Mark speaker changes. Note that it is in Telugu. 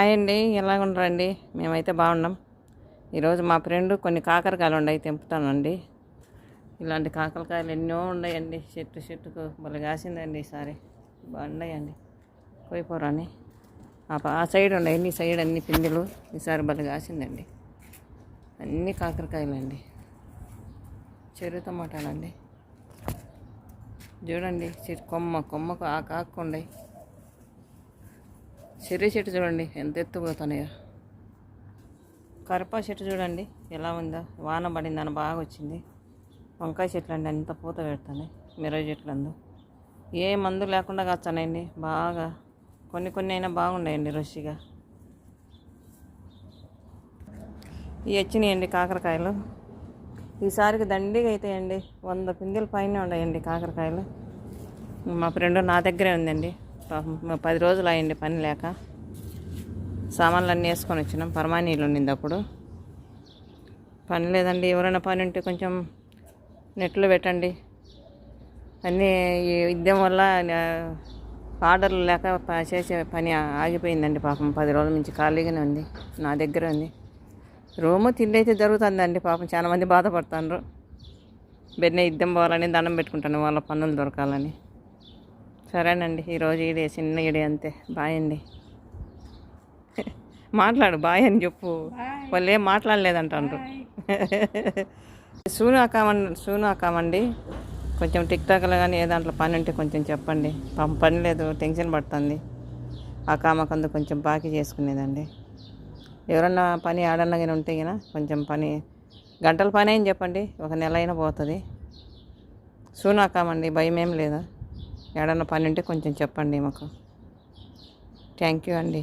Speaker 1: హాయ్ అండి, ఎలాగుండరండి? మేమైతే బాగున్నాం. ఈరోజు మా ఫ్రెండ్ కొన్ని కాకరకాయలు ఉన్నాయి, తెంపుతానండి. ఇలాంటి కాకరకాయలు ఎన్నో ఉన్నాయండి. చెట్టుకు భలే కాసిందండి ఈసారి. బాగున్నాయండి, కోయిపోరాని. ఆ సైడ్ ఉన్నాయి, ఈ సైడ్ అన్ని పిందెలు. ఈసారి భలే కాసిందండి. అన్ని కాకరకాయలండి, చెరువు టమాటాలండి. చూడండి, కొమ్మకు ఆ కాకుండాయి. చెర్రీ చెట్టు చూడండి ఎంత ఎత్తుపోతున్నాయో. కరపా చెట్టు చూడండి ఎలా ఉందో, వాన పడిందని బాగా వచ్చింది. వంకాయ చెట్లు అండి అంత పూత పెడతాయి. మిరప చెట్లు అందు ఏ మందు లేకుండా కాస్తానండి బాగా. కొన్ని అయినా బాగున్నాయండి రుచిగా. ఇవి వచ్చినాయండి కాకరకాయలు. ఈసారికి దండిగా అవుతాయండి. 100 పిందెల పైన ఉన్నాయండి కాకరకాయలు. మా ఫ్రెండ్ నా దగ్గరే ఉందండి. 10 రోజులు అయ్యండి పని లేక. సామాన్లు అన్నీ వేసుకొని వచ్చినాం. పరమానీళ్ళు ఉండింది అప్పుడు. పని లేదండి, ఎవరైనా పని ఉంటే కొంచెం నెట్లో పెట్టండి. అన్నీ యుద్ధం వల్ల ఆర్డర్లు లేక చేసే పని ఆగిపోయిందండి. పాపం 10 రోజుల నుంచి ఖాళీగానే ఉంది. నా దగ్గర ఉంది. రూము తిండి అయితే జరుగుతుందండి. పాపం చాలా మంది బాధపడుతున్నారు. బెన్న యుద్ధం పోవాలని దండం పెట్టుకుంటాను, వాళ్ళ పన్నులు దొరకాలని. సరేనండి, ఈరోజు ఈడే చిన్న ఈడే అంతే. బాయ్ అండి. మాట్లాడు, బాయ్ అని చెప్పు. వాళ్ళు ఏం మాట్లాడలేదంటారు. సూను అక్కమండి, కొంచెం టిక్టాక్లో కానీ ఏ దాంట్లో పని ఉంటే కొంచెం చెప్పండి. పని లేదు, టెన్షన్ పడుతుంది. ఆ కామకందు కొంచెం బాకీ చేసుకునేదండి. ఎవరన్నా పని ఆడన్నా కానీ ఉంటే కదా కొంచెం పని, గంటల పని అని చెప్పండి, 1 నెల అయినా పోతుంది. సూనాకామండి, భయం ఏం లేదా? ఏడన్నా పని ఉంటే కొంచెం చెప్పండి మాకు. థ్యాంక్ యూ అండి.